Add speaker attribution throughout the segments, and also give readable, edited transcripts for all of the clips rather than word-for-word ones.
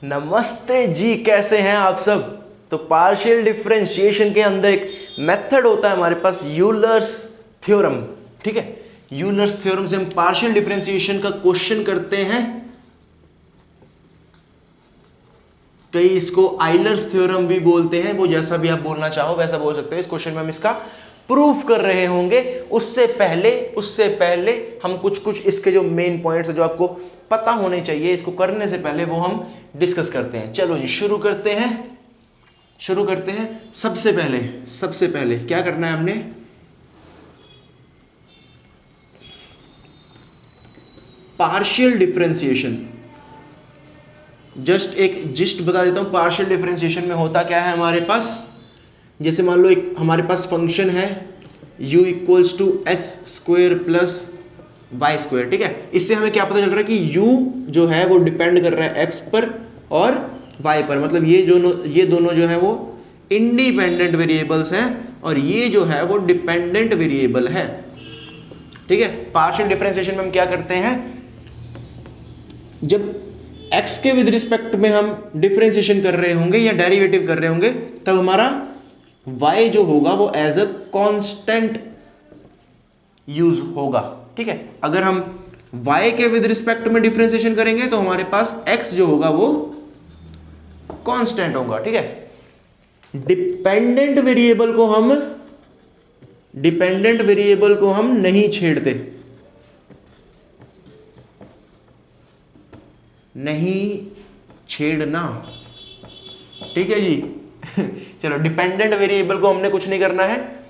Speaker 1: नमस्ते जी, कैसे हैं आप सब। तो पार्शियल डिफरेंशिएशन के अंदर एक मेथड होता है हमारे पास, यूलर्स थ्योरम। ठीक है, यूलर्स थ्योरम से हम पार्शियल डिफरेंशिएशन का क्वेश्चन करते हैं। कई इसको आइलर्स थ्योरम भी बोलते हैं, वो जैसा भी आप बोलना चाहो वैसा बोल सकते हो। इस क्वेश्चन में हम इसका प्रूफ कर रहे होंगे। उससे पहले हम कुछ इसके जो मेन पॉइंट्स है जो आपको पता होने चाहिए, इसको करने से पहले वो हम डिस्कस करते हैं। चलो जी, शुरू करते हैं। सबसे पहले क्या करना है हमने, पार्शियल डिफरेंशिएशन। जस्ट एक जिस्ट बता देता हूं, पार्शियल डिफरेंशिएशन में होता क्या है हमारे पास। जैसे मान लो एक हमारे पास फंक्शन है u equals to X square plus Y square. ठीक है, इससे हमें क्या पता चल रहा है कि u जो है वो डिपेंड कर रहा है x पर और y पर। मतलब ये दोनों जो है वो इंडिपेंडेंट वेरिएबल्स हैं और ये जो है वो डिपेंडेंट वेरिएबल है। ठीक है, पार्शियल डिफरेंशिएशन में हम क्या करते हैं, जब x के विद रिस्पेक्ट में हम डिफरेंशिएशन कर रहे होंगे या डेरिवेटिव कर रहे होंगे, तब हमारा y जो होगा वो एज अ कांस्टेंट यूज होगा। ठीक है, अगर हम y के विद रिस्पेक्ट में डिफरेंशिएशन करेंगे तो हमारे पास x जो होगा वो कांस्टेंट होगा। ठीक है, डिपेंडेंट वेरिएबल को हम नहीं छेड़ते, नहीं छेड़ना। ठीक है जी। चलो, डिपेंडेंट वेरिएबल को हमने कुछ नहीं करना है।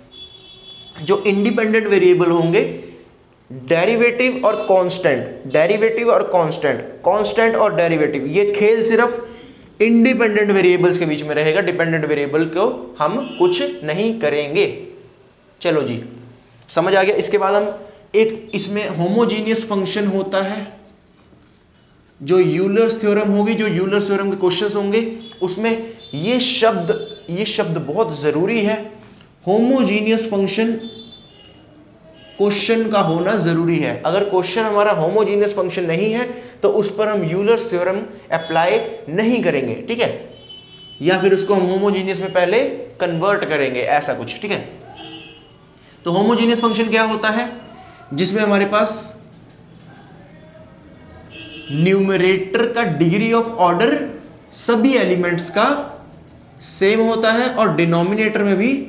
Speaker 1: जो इंडिपेंडेंट वेरिएबल होंगे, डेरिवेटिव और कांस्टेंट और डेरिवेटिव, ये खेल सिर्फ इंडिपेंडेंट वेरिएबल्स के बीच में रहेगा। डिपेंडेंट वेरिएबल को हम कुछ नहीं करेंगे। चलो जी, समझ आ गया। इसके बाद हम एक इसमें होमोजीनियस फंक्शन होता है, जो यूलर्स थ्योरम होगी, जो यूलर्स थ्योरम के क्वेश्चंस होंगे उसमें ये शब्द बहुत जरूरी है। होमोजीनियस फंक्शन क्वेश्चन का होना जरूरी है। अगर क्वेश्चन हमारा होमोजीनियस फंक्शन नहीं है तो उस पर हम यूलर्स थ्योरम अप्लाई नहीं करेंगे। ठीक है, या फिर उसको हम होमोजीनियस में पहले कन्वर्ट करेंगे, ऐसा कुछ। ठीक है, तो होमोजीनियस फंक्शन क्या होता है, जिसमें हमारे पास न्यूमरेटर का डिग्री ऑफ ऑर्डर सभी एलिमेंट्स का सेम होता है और डिनोमिनेटर में भी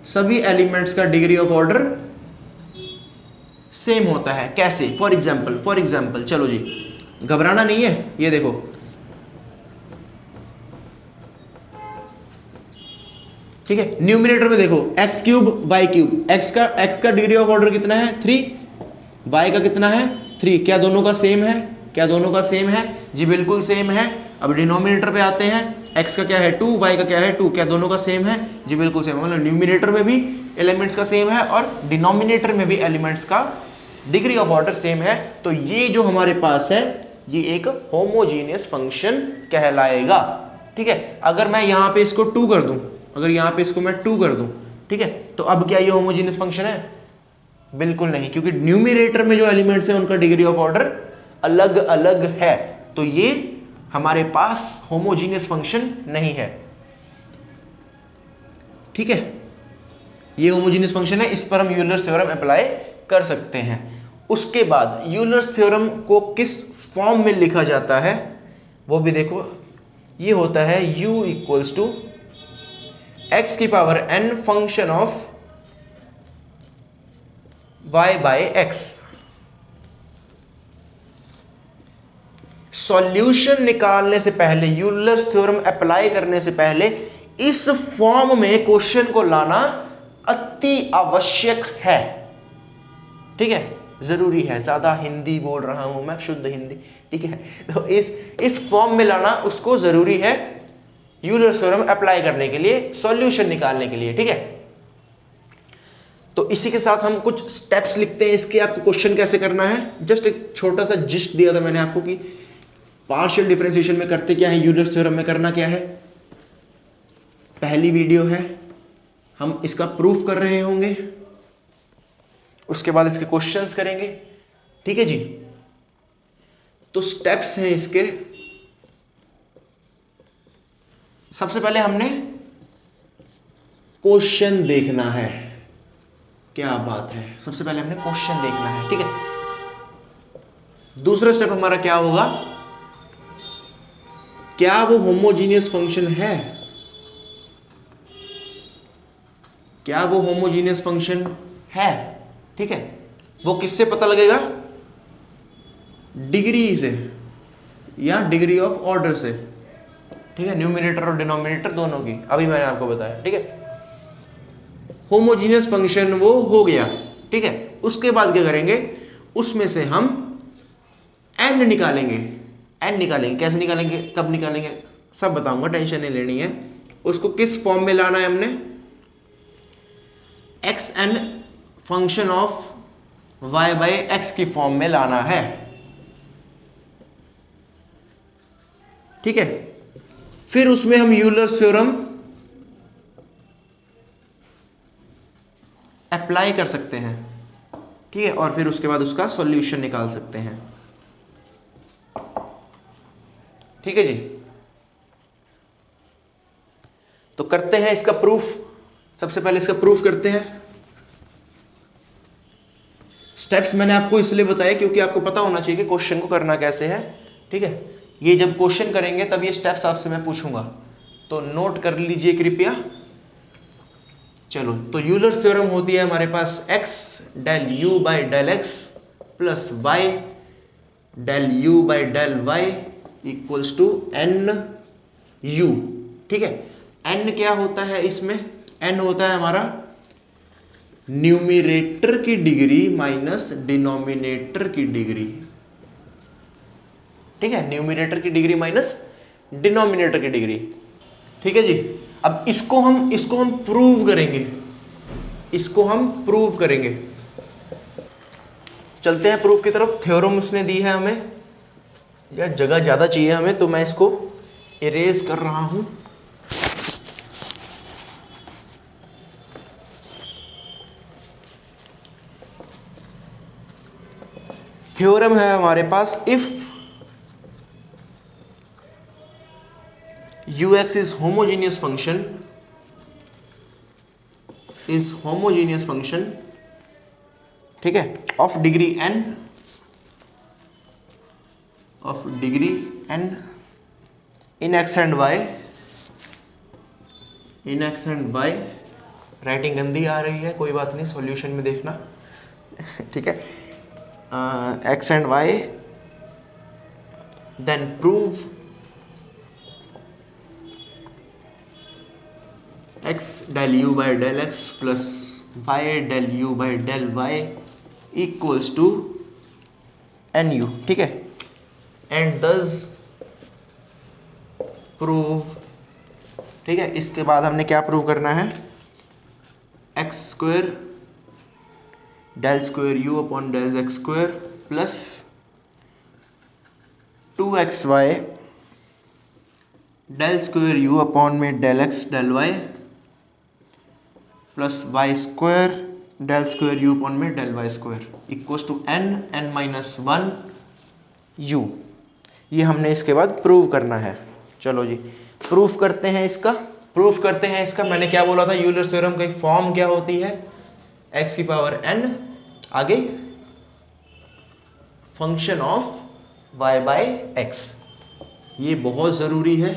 Speaker 1: सभी एलिमेंट्स का डिग्री ऑफ ऑर्डर सेम होता है। कैसे? फॉर एग्जाम्पल चलो जी, घबराना नहीं है। ये देखो, ठीक है, न्यूमरेटर में देखो X cube Y cube, X का डिग्री ऑफ ऑर्डर कितना है 3, वाई का कितना है 3। क्या दोनों का सेम है? जी बिल्कुल सेम है। अब डिनोमिनेटर पे आते हैं, x का क्या है 2, y का क्या है 2। क्या दोनों का सेम है? जी बिल्कुल सेम है। मतलब न्यूमिनेटर में भी एलिमेंट्स का सेम है और डिनोमिनेटर में भी एलिमेंट्स का डिग्री ऑफ ऑर्डर सेम है। तो ये जो हमारे पास है ये एक होमोजीनियस फंक्शन कहलाएगा। ठीक है, अगर मैं यहाँ पे इसको 2 कर दूं, ठीक है, तो अब क्या ये होमोजीनियस फंक्शन है? बिल्कुल नहीं, क्योंकि न्यूमरेटर में जो एलिमेंट्स हैं उनका डिग्री ऑफ ऑर्डर अलग अलग है। तो ये हमारे पास होमोजीनियस फंक्शन नहीं है। ठीक है, ये होमोजीनियस फंक्शन है, इस पर हम यूलर्स थ्योरम अप्लाई कर सकते हैं। उसके बाद यूलर्स थ्योरम को किस फॉर्म में लिखा जाता है वो भी देखो। ये होता है u इक्वल्स टू एक्स की power n function of y by x। Solution निकालने से पहले, यूलर्स थ्योरम अप्लाई करने से पहले इस फॉर्म में क्वेश्चन को लाना अति आवश्यक है। ठीक है, जरूरी है। ज्यादा हिंदी बोल रहा हूं मैं, शुद्ध हिंदी। ठीक है, तो इस फॉर्म में लाना उसको जरूरी है यूलर्स थ्योरम अप्लाई करने के लिए, सॉल्यूशन निकालने के लिए। ठीक है, तो इसी के साथ हम कुछ स्टेप्स लिखते हैं इसके, आपको क्वेश्चन कैसे करना है। जस्ट एक छोटा सा जिस्ट दिया था मैंने आपको कि पार्शियल डिफरेंशिएशन में करते क्या है, यूलर्स थ्योरम में करना क्या है। पहली वीडियो है, हम इसका प्रूफ कर रहे होंगे, उसके बाद इसके क्वेश्चंस करेंगे। ठीक है जी, तो स्टेप्स हैं इसके, सबसे पहले हमने क्वेश्चन देखना है। क्या बात है, सबसे पहले हमने क्वेश्चन देखना है, ठीक है। दूसरा स्टेप हमारा क्या होगा, क्या वो होमोजीनियस फंक्शन है, क्या वो होमोजीनियस फंक्शन है, ठीक है। वो किससे पता लगेगा, डिग्री से या डिग्री ऑफ ऑर्डर से, ठीक है। न्यूमरेटर और डिनोमिनेटर दोनों की, अभी मैंने आपको बताया, ठीक है। होमोजीनियस फंक्शन वो हो गया, ठीक है। उसके बाद क्या करेंगे, उसमें से हम n निकालेंगे। n निकालेंगे, कैसे निकालेंगे, कब निकालेंगे, सब बताऊंगा, टेंशन नहीं लेनी है। उसको किस फॉर्म में लाना है हमने, xn function of y by x की फॉर्म में लाना है, ठीक है। फिर उसमें हम यूलर्स थ्योरम अप्लाई कर सकते हैं, ठीक है, और फिर उसके बाद उसका सॉल्यूशन निकाल सकते हैं, ठीक है जी। तो करते हैं इसका प्रूफ। सबसे पहले इसका प्रूफ करते हैं। स्टेप्स मैंने आपको इसलिए बताया क्योंकि आपको पता होना चाहिए कि क्वेश्चन को करना कैसे है, ठीक है। ये जब क्वेश्चन करेंगे तब ये स्टेप्स आपसे मैं पूछूंगा, तो नोट कर लीजिए कृपया। चलो, तो यूलर्स थ्योरम होती है हमारे पास x del u by del x plus y del u by del y equals to n u, ठीक है। n क्या होता है इसमें, n होता है हमारा न्यूमरेटर की डिग्री माइनस डिनोमिनेटर की डिग्री, ठीक है। न्यूमरेटर की डिग्री माइनस डिनोमिनेटर की डिग्री, ठीक है जी। अब इसको हम प्रूव करेंगे, इसको हम प्रूव करेंगे। चलते हैं प्रूफ की तरफ। थ्योरम उसने दी है हमें, यार जगह ज्यादा चाहिए हमें, तो मैं इसको इरेज कर रहा हूं। थ्योरम है हमारे पास, if ux is homogeneous function, ठीक है, of degree n, in x and y, writing गंदी आ रही है, कोई बात नहीं, सॉल्यूशन में देखना, ठीक है। x and y, then prove x del u by del x plus y del u by del y equals to nu, ठीक है। एंड thus प्रूव, ठीक है। इसके बाद हमने क्या प्रूव करना है, x square del square u upon del x square plus 2xy del square u upon में del x del y plus y square del square u upon में del y square equals to n minus 1 u। ये हमने इसके बाद prove करना है। चलो जी, proof करते हैं इसका। मैंने क्या बोला था, यूलर थ्योरम की फॉर्म क्या होती है, x की पावर n, आगे function of y by x. ये बहुत ज़रूरी है,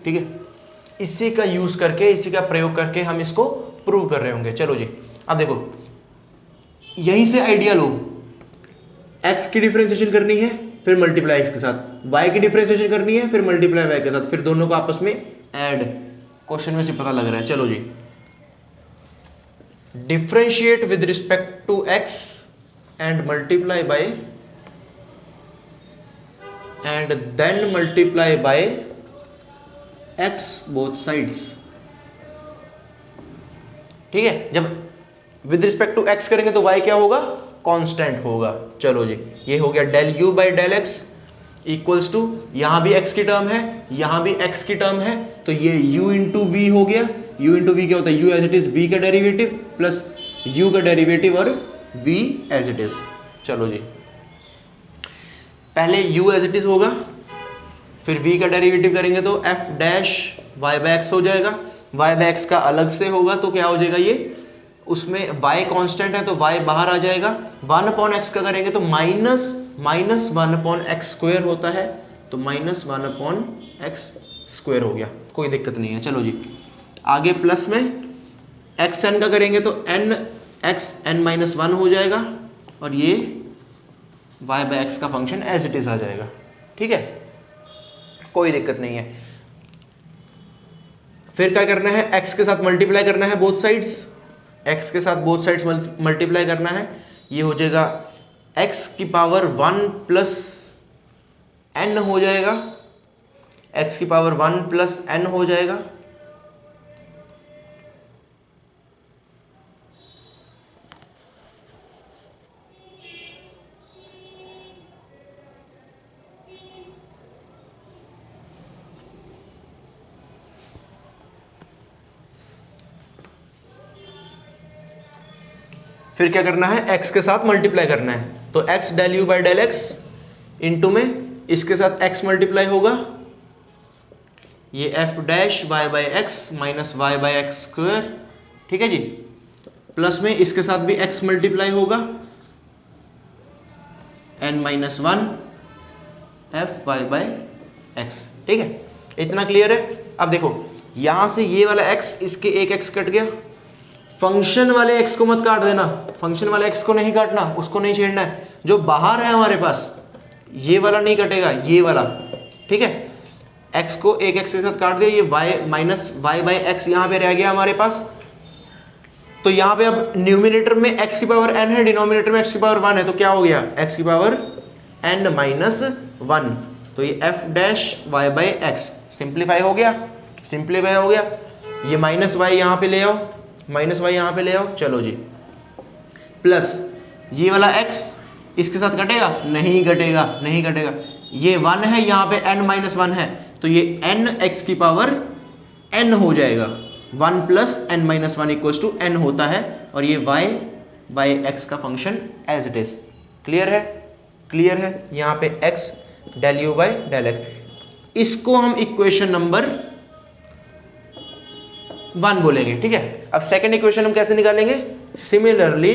Speaker 1: ठीक है। इसी का यूज करके, इसी का प्रयोग करके हम इसको प्रूव कर रहे होंगे। चलो जी, अब देखो, यहीं से आइडिया लो, x की डिफरेंशिएशन करनी है, फिर मल्टीप्लाई x के साथ, y की डिफरेंशिएशन करनी है, फिर मल्टीप्लाई y के साथ, फिर दोनों को आपस में ऐड। क्वेश्चन में से पता लग रहा है। चलो जी, differentiate with respect to x and multiply by and then multiply by x both sides, ठीक है। जब विद रिस्पेक्ट टू x करेंगे तो y क्या होगा, कांस्टेंट होगा। चलो जी, ये हो गया del u by del X equals to, यहां भी x की टर्म है, यहां भी x की टर्म है, तो ये u इंटू वी हो गया। u इंटू वी क्या होता है, u as it is v का डेरिवेटिव प्लस u का डेरिवेटिव और v एज इट इज। चलो जी, पहले u एज इट इज होगा, फिर v का डेरिवेटिव करेंगे तो f dash y by X हो जाएगा, y बाय एक्स का अलग से होगा तो क्या हो जाएगा, ये उसमें y कांस्टेंट है तो y बाहर आ जाएगा, 1/x का करेंगे तो माइनस 1/x स्क्वायर होता है, तो -1/x स्क्वायर हो गया, कोई दिक्कत नहीं है। चलो जी आगे प्लस में xn का करेंगे तो n x n-1 हो जाएगा और ये y बाय एक्स का फंक्शन एज इट इज आ जाएगा, ठीक है, कोई दिक्कत नहीं है। फिर क्या करना है, x के साथ मल्टीप्लाई करना है बोथ साइड्स, x के साथ बोथ साइड्स मल्टीप्लाई करना है, ये हो जाएगा x की पावर 1 प्लस n हो जाएगा, x की पावर 1 प्लस n हो जाएगा, फिर क्या करना है, x के साथ मल्टीप्लाई करना है, तो x del you by del X into में इसके साथ x मल्टीप्लाई होगा, ये f dash y by X minus Y by X square, ठीक है जी, प्लस में इसके साथ भी x मल्टीप्लाई होगा, n-1 f y by x, ठीक है, इतना क्लियर है। अब देखो यहां से ये वाला x, इसके एक x कट गया, फंक्शन वाले x को मत काट देना, फंक्शन वाले x को नहीं काटना, उसको नहीं छेड़ना है, जो बाहर है हमारे पास ये वाला नहीं कटेगा, ये वाला, ठीक है, x को एक x के साथ काट दिया, ये y minus Y by X यहाँ पे रह गया हमारे पास, तो यहाँ पे अब न्यूमिनेटर में x की पावर n है, डिनोमिनेटर में x की पावर 1 है, तो क्या हो गया, x की पावर n-1, तो ये f dash y by x simplify हो गया, सिंप्लीफाई हो गया, ये माइनस वाई यहाँ पे ले आओ, माइनस वाई यहाँ पे ले आओ, चलो जी, प्लस ये वाला x इसके साथ कटेगा, नहीं कटेगा, नहीं कटेगा, ये 1 है, यहाँ पे n-1 है, तो ये n x की पावर n हो जाएगा, 1 plus n-1 equals to n होता है, और ये y बाई एक्स का function as it is, clear है, क्लियर है, यहाँ पे x del you by del X, इसको हम इक्वेशन नंबर 1 बोलेंगे, ठीक है। अब सेकंड इक्वेशन हम कैसे निकालेंगे, similarly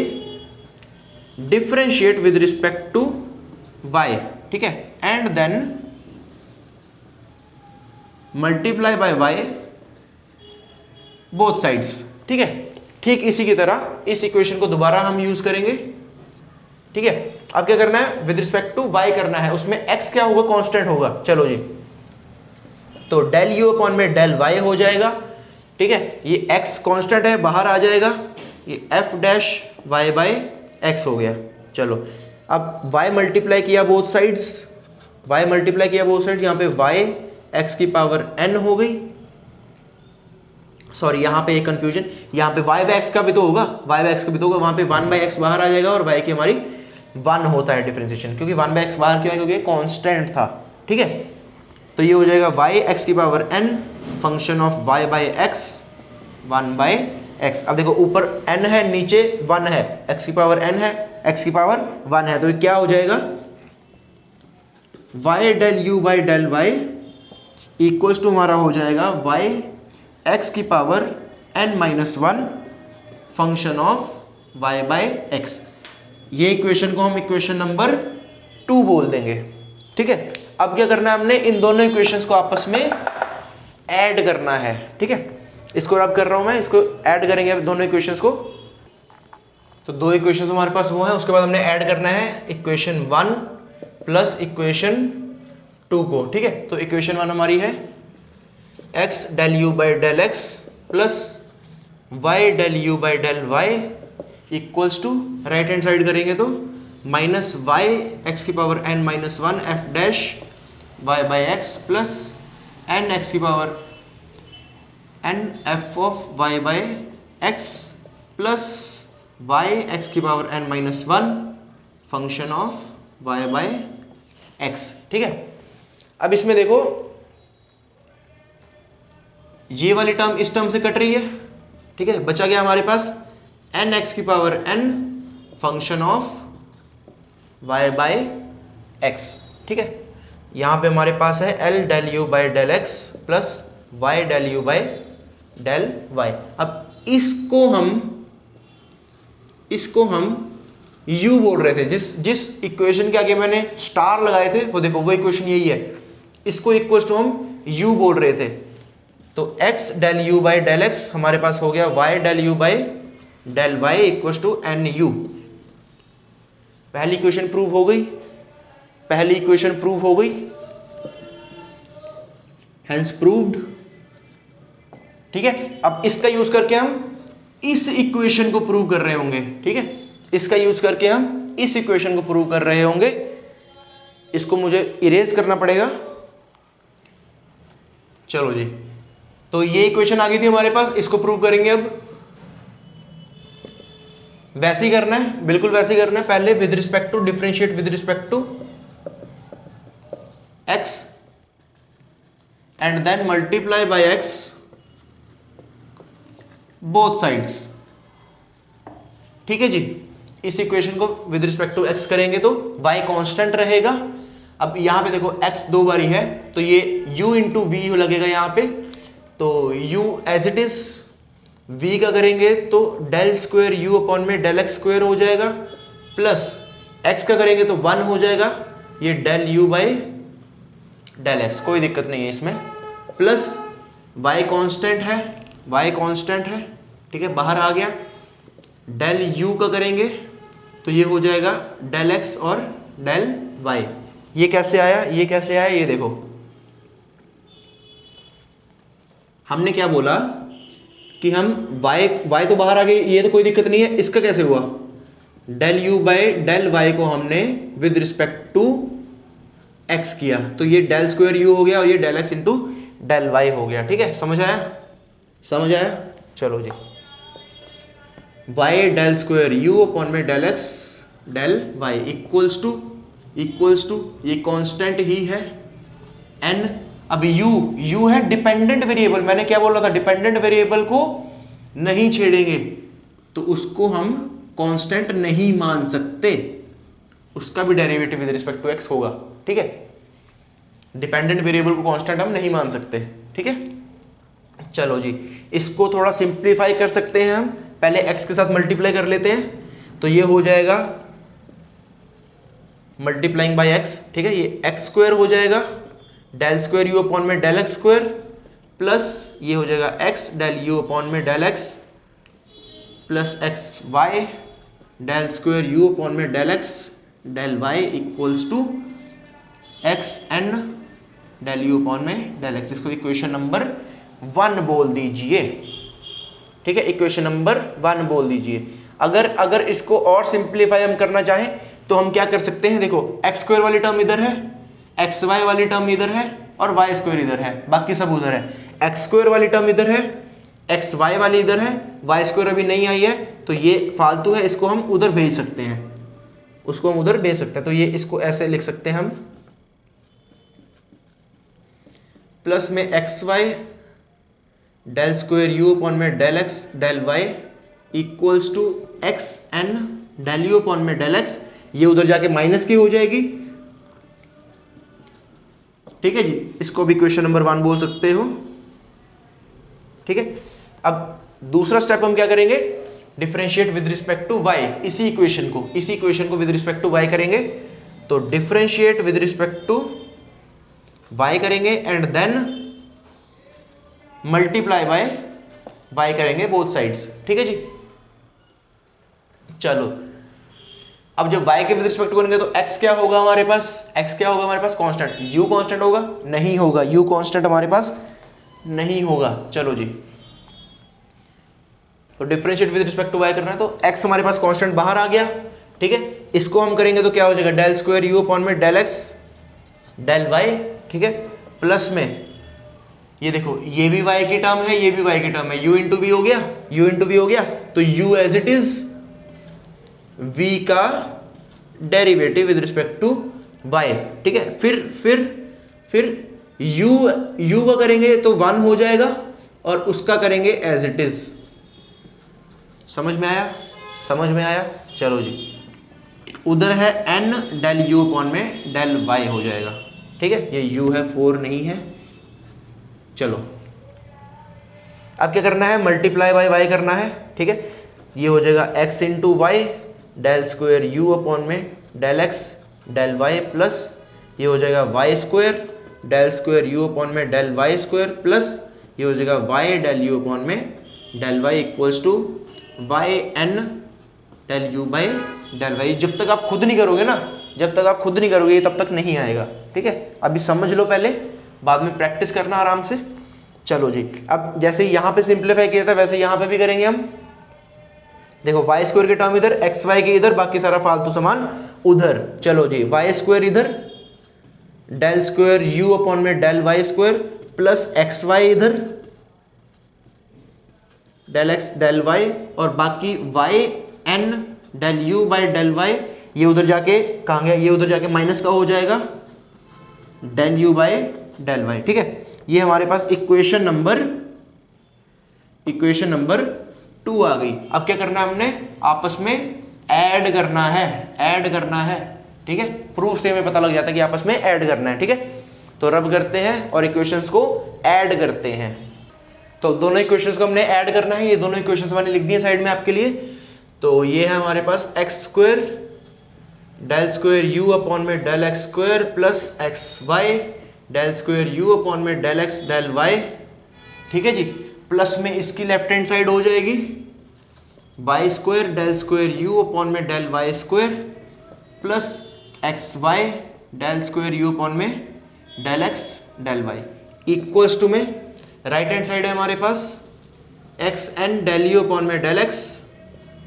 Speaker 1: differentiate with respect to y, ठीक है, and then multiply by y both sides, ठीक है, ठीक इसी की तरह इस इक्वेशन को दोबारा हम यूज करेंगे, ठीक है। अब क्या करना है, विद रिस्पेक्ट टू y करना है, उसमें x क्या होगा, कांस्टेंट होगा, चलो जी, तो डेल u अपॉन में डेल y हो जाएगा, ठीक है, ये x कांस्टेंट है, बाहर आ जाएगा, ये f dash y by x हो गया, चलो अब y मल्टीप्लाई किया बोथ साइड्स, y मल्टीप्लाई किया बोथ साइड्स, यहाँ पे y x की पावर n हो गई, सॉरी यहाँ पे एक कंफ्यूजन, यहाँ पे y बाई एक्स का भी तो होगा, y बाई एक्स का भी तो होगा, वहाँ पे 1 बाई एक्स बाहर आ जाएगा और y की हमारी 1 होता है डिफरेंशिएशन, क्योंकि 1 बाई एक्स बाहर क्यों है, क्योंकि कांस्टेंट था, ठीक है, तो ये हो जाएगा y x की power n function of y by x 1 by x. अब देखो ऊपर n है, नीचे 1 है, x की पावर n है, x की पावर 1 है, तो ये क्या हो जाएगा, y del u by del y equals to हमारा हो जाएगा y x की power n-1 function of y by x. ये इक्वेशन को हम इक्वेशन नंबर 2 बोल देंगे, ठीक है। अब क्या करना है, हमने इन दोनों इक्वेशंस को आपस में ऐड करना है, ठीक है, इसको रब कर रहा हूं मैं, इसको ऐड करेंगे दोनों इक्वेशंस को, तो दो इक्वेशंस हमारे पास वो है, उसके बाद हमने ऐड करना है इक्वेशन 1 प्लस इक्वेशन 2 को, ठीक है। तो इक्वेशन 1 हमारी है x del you by del x plus y del you by del y equals to, right hand side करेंगे तो माइनस y x की power n-1 f dash y by x plus n x की power n f of y by x plus y x की power n-1 function of y by x, ठीक है। अब इसमें देखो ये वाली टर्म इस टर्म से कट रही है, ठीक है, बचा गया हमारे पास n x की power n function of y by x, ठीक है। यहाँ पे हमारे पास है L del you by del x plus y del you by del y. अब इसको हम u बोल रहे थे, जिस इक्वेशन के आगे मैंने स्टार लगाए थे वो देखो वो इक्वेशन यही है, इसको इक्वल टू हम u बोल रहे थे। तो x del you by del x हमारे पास हो गया y del you by del y equal to n u. पहली इक्वेशन प्रूव हो गई, पहली इक्वेशन प्रूव हो गई, हेंस प्रूव्ड। ठीक है, अब इसका यूज करके हम इस इक्वेशन को प्रूव कर रहे होंगे। ठीक है, इसका यूज करके हम इस इक्वेशन को प्रूव कर रहे होंगे। इसको मुझे इरेज करना पड़ेगा। चलो जी, तो ये इक्वेशन आ गई थी हमारे पास, इसको प्रूव करेंगे। अब वैसे ही करना है, बिल्कुल वैसे ही करना है। पहले with respect to differentiate with respect to x and then multiply by x both sides. ठीक है जी, इस इक्वेशन को विद रिस्पेक्ट टू x करेंगे तो y कांस्टेंट रहेगा। अब यहां पे देखो x दो बारी है तो ये u इंटू वी लगेगा यहां पे, तो u as it is, v का करेंगे तो डेल स्क्वायर u अपॉन में डेल एक्स स्क्वायर हो जाएगा, प्लस x का करेंगे तो 1 हो जाएगा, ये del u by del x, कोई दिक्कत नहीं है इसमें, प्लस y कांस्टेंट है, y कांस्टेंट है। ठीक है, बाहर आ गया। डेल u का करेंगे तो ये हो जाएगा डेल x और डेल y। ये कैसे आया, ये कैसे आया, ये देखो हमने क्या बोला कि हम y तो बाहर आ गई, ये तो कोई दिक्कत नहीं है। इसका कैसे हुआ, del u by del y को हमने विद रिस्पेक्ट टू x किया तो ये डेल स्क्वायर u हो गया और ये del x into del y हो गया। ठीक है, समझ आया, समझ आया। चलो जी, y del square u upon में del x del y equals to ये कांस्टेंट ही है n। अब u है डिपेंडेंट वेरिएबल, मैंने क्या बोला था, डिपेंडेंट वेरिएबल को नहीं छेड़ेंगे तो उसको हम कांस्टेंट नहीं मान सकते, उसका भी derivative with respect to x होगा। ठीक है, डिपेंडेंट वेरिएबल को कांस्टेंट हम नहीं मान सकते। ठीक है, चलो जी, इसको थोड़ा सिंप्लीफाई कर सकते हैं हम। पहले x के साथ मल्टीप्लाई कर लेते हैं, तो ये हो जाएगा मल्टीप्लाइंग बाय x। ठीक है, ये x स्क्वायर हो जाएगा, डेल स्क्वायर u अपॉन में डेल एक्स स्क्वायर, प्लस ये हो जाएगा x डेल u अपॉन में del x plus x y del square u upon में del x del y equals to x n del u upon में del x। इसको equation number 1 बोल दीजिए। ठीक है, इक्वेशन नंबर 1 बोल दीजिए। अगर इसको और सिंप्लीफाई हम करना चाहें तो हम क्या कर सकते हैं, देखो एक्स स्क्वायर वाली टर्म इधर है, एक्स वाई वाली टर्म इधर है और वाई स्क्वायर इधर है, बाकी सब उधर है। एक्स स्क्वायर वाली टर्म इधर है, एक्स वाई वाली इधर है, वाई स्क्वायर अभी नहीं आई है तो ये फालतू है, इसको हम उधर भेज सकते हैं, उसको हम उधर भेज सकते हैं। तो ये इसको ऐसे लिख सकते हैं हम, प्लस में x y del square u upon में del x del y equals to x n del u upon में डेल एक्स, ये उधर जाके माइनस की हो जाएगी। ठीक है जी, इसको भी इक्वेशन नंबर 1 बोल सकते हो। ठीक है, अब दूसरा स्टेप हम क्या करेंगे, differentiate with respect to y। इसी इक्वेशन को विद रिस्पेक्ट टू y करेंगे, तो differentiate with respect to y करेंगे and then multiply by y करेंगे बोथ साइड्स। ठीक है जी, चलो अब जब y के विद रिस्पेक्ट करेंगे तो x क्या होगा हमारे पास, कांस्टेंट, u कांस्टेंट होगा, नहीं होगा, u कांस्टेंट हमारे पास नहीं होगा। चलो जी, तो differentiate with respect to y करना है तो x हमारे पास कांस्टेंट बाहर आ गया। ठीक है, इसको हम करेंगे तो क्या हो जाएगा, डेल स्क्वायर u अपॉन में डेल x डेल y। ठीक है, प्लस में ये देखो ये भी y की टर्म है, ये भी y की टर्म है, u इंटू वी हो गया, तो u as it is v का derivative with respect to y। ठीक है, फिर u का करेंगे तो 1 हो जाएगा और उसका करेंगे एज इट इज। समझ में आया। चलो जी, उधर है n डेल u अपॉन में डेल y हो जाएगा। ठीक है, ये u है, 4 नहीं है। चलो अब क्या करना है, मल्टीप्लाई बाय y करना है। ठीक है, ये हो जाएगा x into y del square u upon में del x del y plus ये हो जाएगा y square del square u upon में डेल y स्क्वायर प्लस ये हो जाएगा y डेल u अपॉन में del y equals to y n del u by del y। जब तक आप खुद नहीं करोगे ना, जब तक आप खुद नहीं करोगे तब तक नहीं आएगा। ठीक है, अभी समझ लो पहले, बाद में प्रैक्टिस करना आराम से। चलो जी, अब जैसे यहाँ पे सिंप्लीफाई किया था वैसे यहाँ पे भी करेंगे हम। देखो वाई स्क्वायर के टर्म इधर, एक्स वाई के इधर, बाकी सारा फालतू सामान उधर। चलो जी, वाई स्क्वायर इधर डेल स्क्वायर u अपॉन में del y square plus x y इधर डेल एक्स डेल वाई और बाकी y n del u by del y. ये उधर जाके कहाँ गया, ये उधर जाके माइनस का हो जाएगा del u by del y. ठीक है, ये हमारे पास इक्वेशन नंबर 2 आ गई। अब क्या करना है, हमने आपस में ऐड करना है। ठीक है, प्रूफ से हमें पता लग जाता है कि आपस में ऐड करना है। ठीक है, तो रब करते हैं और इक्वेशंस को ऐड करते हैं। तो दोनों इक्वेशंस को हमने ऐड करना है। ये दोनों इक्वेशंस मैंने लिख दी है साइड में आपके लिए। तो ये है हमारे पास x square del square u upon में del x square plus x y del square u upon में डेल एक्स डेल वाई। ठीक है जी, प्लस में इसकी लेफ्ट हैंड साइड हो जाएगी y square del square u upon में del y square plus x y del square u upon में del x del y equals to में राइट हैंड साइड है हमारे पास x n del u upon में del x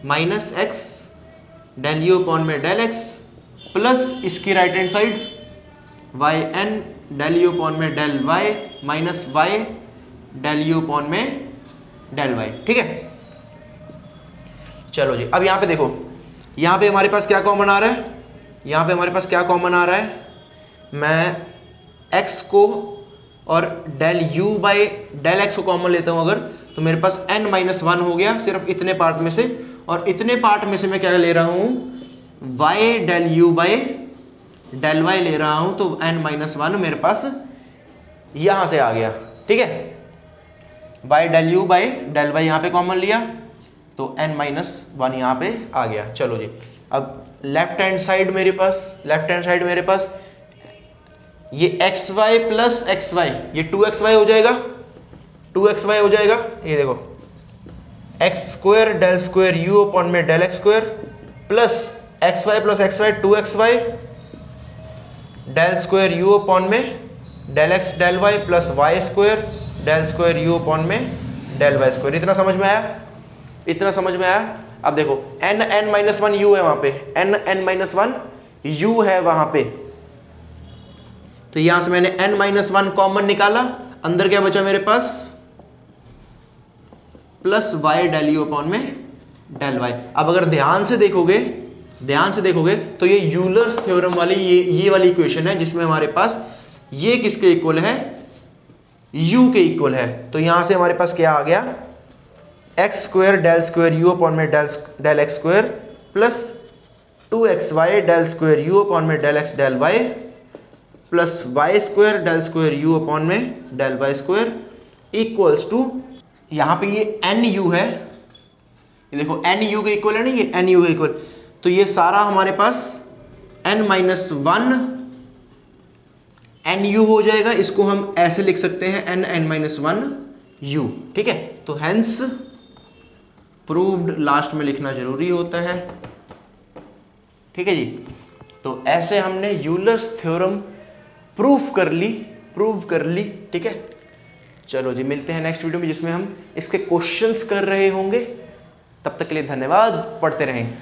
Speaker 1: minus x del u upon में del x plus इसकी right hand side y n del u upon में del y minus y del u upon में del y. ठीक है, चलो जी, अब यहाँ पे देखो, यहाँ पे हमारे पास क्या कॉमन आ रहा है, यहाँ पे हमारे पास क्या कॉमन आ रहा है, मैं x को और del u by del x को कॉमन लेता हूँ अगर, तो मेरे पास n माइनस 1 हो गया सिर्फ इतने पार्ट में से, और इतने पार्ट में से मैं क्या ले रहा हूँ, y del u by del y ले रहा हूँ, तो n माइनस 1 मेरे पास यहाँ से आ गया। ठीक है, y del u by del y यहाँ पे कॉमन लिया तो n माइनस 1 यहाँ पे आ गया। चलो जी, अब लेफ्ट हैंड साइड मेरे पास ये x y plus x y, ये 2xy हो जाएगा, 2xy हो जाएगा। ये देखो x square del square u upon में del x square plus x y plus x y 2xy del square u upon में del x del y plus y square del square u upon में del y square. इतना समझ में आया, इतना समझ में आया। अब देखो n माइनस 1 u है वहां पे, n माइनस 1 u है वहां पे, तो यहां से मैंने n माइनस 1 कॉमन निकाला, अंदर क्या बचा मेरे पास plus y del u upon में डेल y। अब अगर ध्यान से देखोगे तो ये यूलर्स थ्योरम वाली ये वाली इक्वेशन है जिसमें हमारे पास ये किसके इक्वल है, u के इक्वल है। तो यहां से हमारे पास क्या आ गया, x square del square u upon में del x square plus 2xy del square u upon में del x del y plus y square del square u upon में del y square equals to, यहाँ पे ये N you है, ये देखो N you के इक्वल है ना, ये एन यू के इक्वल, तो ये सारा हमारे पास n माइनस 1 एन यू हो जाएगा। इसको हम ऐसे लिख सकते हैं n माइनस 1 u। ठीक है, तो हेंस प्रूव्ड लास्ट में लिखना जरूरी होता है। ठीक है जी, तो ऐसे हमने यूलर्स थ्योरम प्रूव कर ली। ठीक है, चलो जी, मिलते हैं नेक्स्ट वीडियो में जिसमें हम इसके क्वेश्चंस कर रहे होंगे। तब तक के लिए धन्यवाद, पढ़ते रहें।